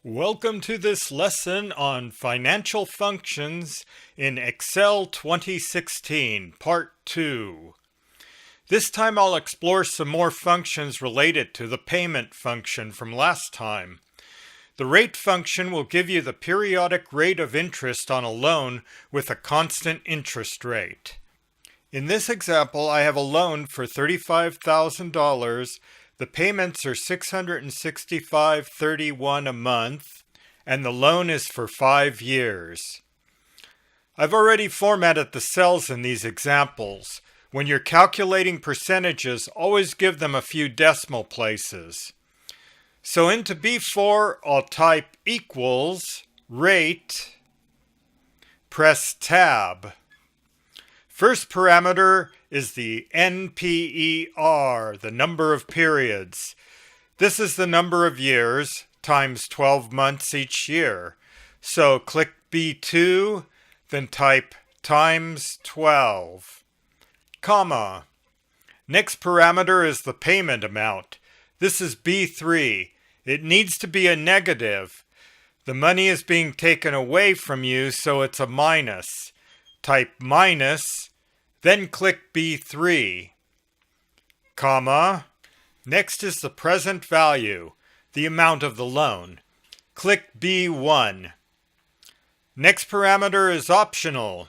Welcome to this lesson on financial functions in Excel 2016, Part 2. This time I'll explore some more functions related to the payment function from last time. The rate function will give you the periodic rate of interest on a loan with a constant interest rate. In this example, I have a loan for $35,000. The payments are $665.31 a month, and the loan is for 5 years. I've already formatted the cells in these examples. When you're calculating percentages, always give them a few decimal places. So into B4, I'll type equals rate, press tab. First parameter is the NPER, the number of periods. This is the number of years times 12 months each year. So click B2, then type times 12, comma. Next parameter is the payment amount. This is B3. It needs to be a negative. The money is being taken away from you, so it's a minus. Type minus, then click B3, comma. Next is the present value, the amount of the loan. Click B1. Next parameter is optional,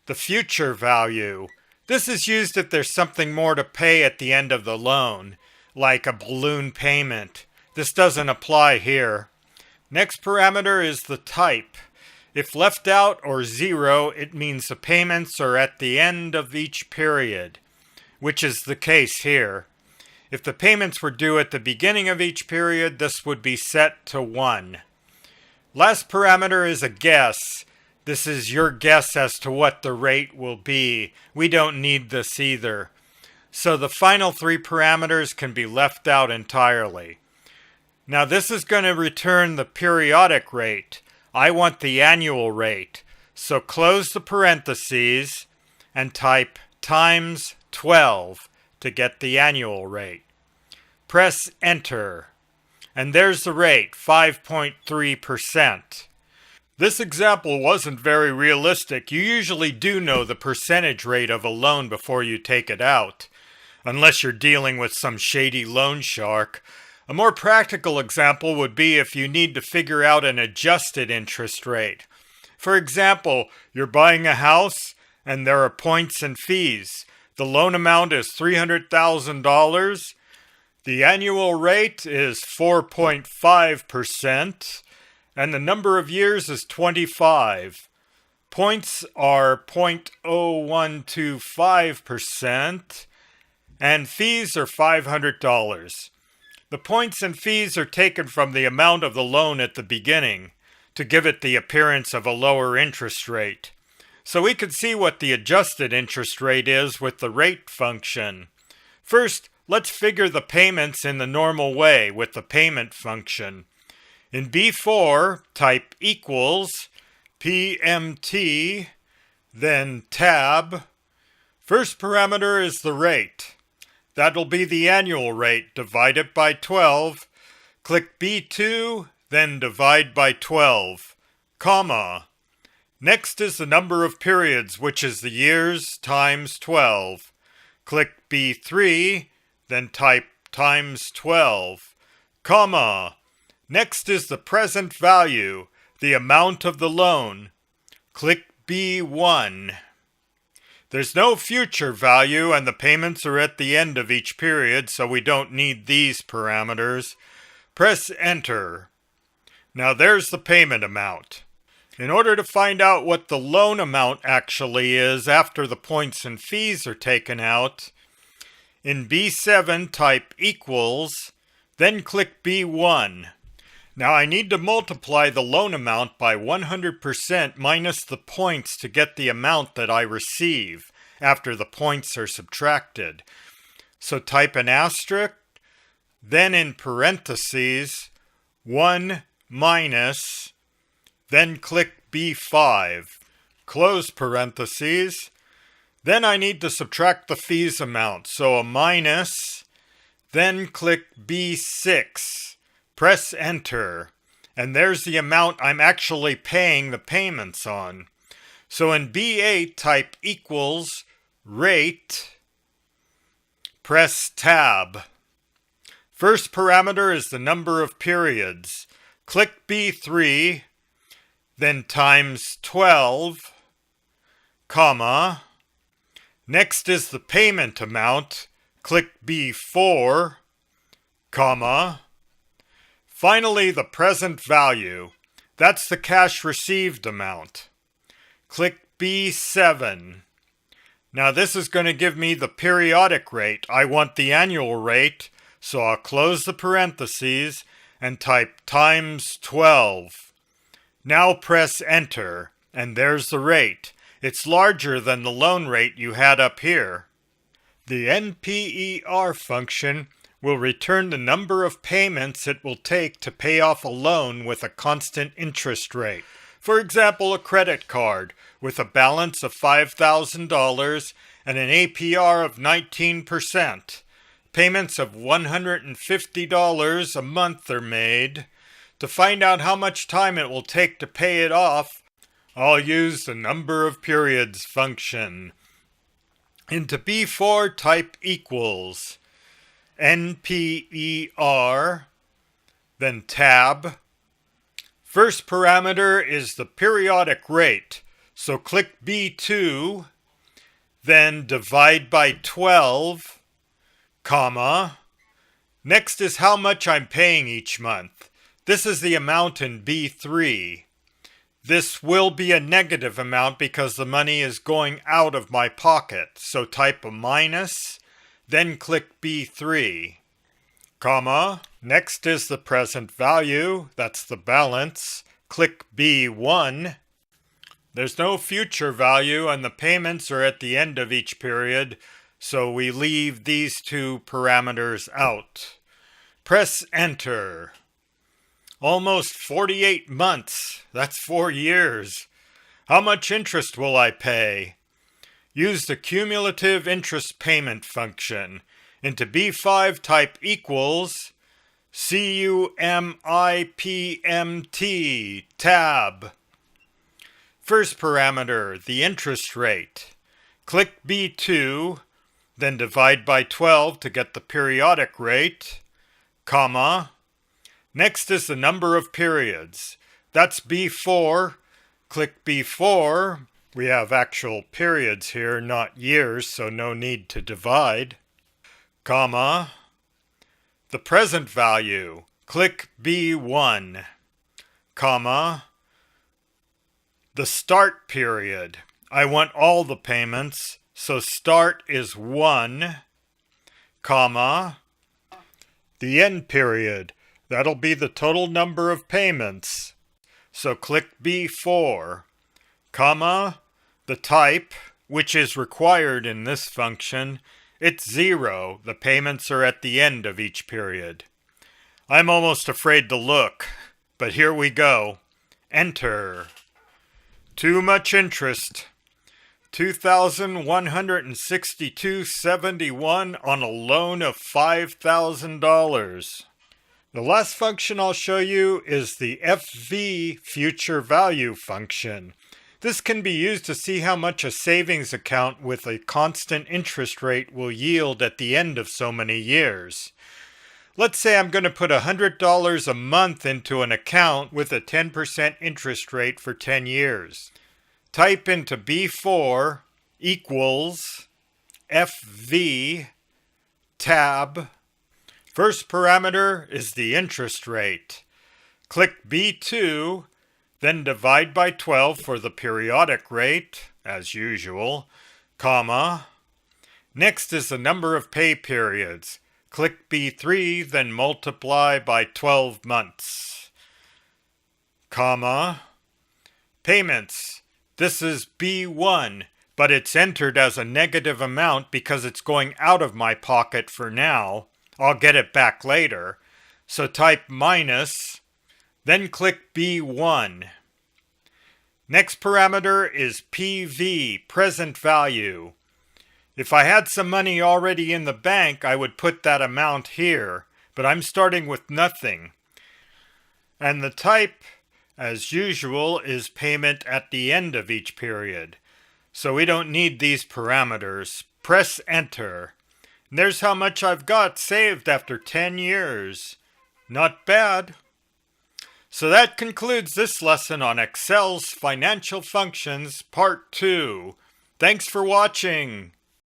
the future value. This is used if there's something more to pay at the end of the loan, like a balloon payment. This doesn't apply here. Next parameter is the type. If left out or zero, it means the payments are at the end of each period, which is the case here. If the payments were due at the beginning of each period, this would be set to 1. Last parameter is a guess. This is your guess as to what the rate will be. We don't need this either. So the final 3 parameters can be left out entirely. Now this is going to return the periodic rate. I want the annual rate, so close the parentheses and type times 12 to get the annual rate. Press enter, and there's the rate, 5.3%. This example wasn't very realistic. You usually do know the percentage rate of a loan before you take it out, unless you're dealing with some shady loan shark. A more practical example would be if you need to figure out an adjusted interest rate. For example, you're buying a house and there are points and fees. The loan amount is $300,000. The annual rate is 4.5% and the number of years is 25. Points are 0.0125% and fees are $500. The points and fees are taken from the amount of the loan at the beginning to give it the appearance of a lower interest rate. So we can see what the adjusted interest rate is with the rate function. First, let's figure the payments in the normal way with the payment function. In B4, type equals PMT, then tab. First parameter is the rate. That'll be the annual rate. Divide it by 12. Click B2, then divide by 12, comma. Next is the number of periods, which is the years times 12. Click B3, then type times 12, comma. Next is the present value, the amount of the loan. Click B1. There's no future value and the payments are at the end of each period, so we don't need these parameters. Press enter. Now there's the payment amount. In order to find out what the loan amount actually is after the points and fees are taken out, in B7 type equals, then click B1. Now I need to multiply the loan amount by 100% minus the points to get the amount that I receive after the points are subtracted. So type an asterisk, then in parentheses, 1 minus, then click B5, close parentheses. Then I need to subtract the fees amount, so a minus, then click B6. Press enter, and there's the amount I'm actually paying the payments on. So in B8, type equals rate, press tab. First parameter is the number of periods. Click B3, then times 12, comma. Next is the payment amount. Click B4, comma. Finally, the present value. That's the cash received amount. Click B7. Now this is going to give me the periodic rate. I want the annual rate, so I'll close the parentheses and type times 12. Now press enter, and there's the rate. It's larger than the loan rate you had up here. The Nper function will return the number of payments it will take to pay off a loan with a constant interest rate. For example, a credit card with a balance of $5,000 and an APR of 19%. Payments of $150 a month are made. To find out how much time it will take to pay it off, I'll use the number of periods function. Into B4, type equals NPER, then tab. First parameter is the periodic rate, so click B2, then divide by 12, comma. Next is how much I'm paying each month. This is the amount in B3. This will be a negative amount because the money is going out of my pocket, so type a minus, then click B3, comma. Next is the present value, that's the balance. Click B1. There's no future value and the payments are at the end of each period, so we leave these two parameters out. Press enter. Almost 48 months. That's 4 years. How much interest will I pay? Use the cumulative interest payment function. Into B5, type equals CUMIPMT, tab. First parameter, the interest rate. Click B2, then divide by 12 to get the periodic rate, comma. Next is the number of periods. That's B4. Click B4. We have actual periods here, not years, so no need to divide, comma. The present value. Click B1, comma. The start period. I want all the payments, so start is 1, comma. The end period. That'll be the total number of payments. So click B4, comma. The type, which is required in this function, it's 0. The payments are at the end of each period. I'm almost afraid to look, but here we go. Enter. Too much interest. $2,162.71 on a loan of $5,000. The last function I'll show you is the FV future value function. This can be used to see how much a savings account with a constant interest rate will yield at the end of so many years. Let's say I'm going to put $100 a month into an account with a 10% interest rate for 10 years. Type into B4 equals FV tab. First parameter is the interest rate. Click B2, then divide by 12 for the periodic rate, as usual, comma. Next is the number of pay periods. Click B3, then multiply by 12 months, comma. Payments. This is B1, but it's entered as a negative amount because it's going out of my pocket for now. I'll get it back later. So type minus, then click B1. Next parameter is PV, present value. If I had some money already in the bank, I would put that amount here, but I'm starting with nothing. And the type, as usual, is payment at the end of each period. So we don't need these parameters. Press enter. And there's how much I've got saved after 10 years. Not bad. So that concludes this lesson on Excel's Financial Functions Part 2. Thanks for watching.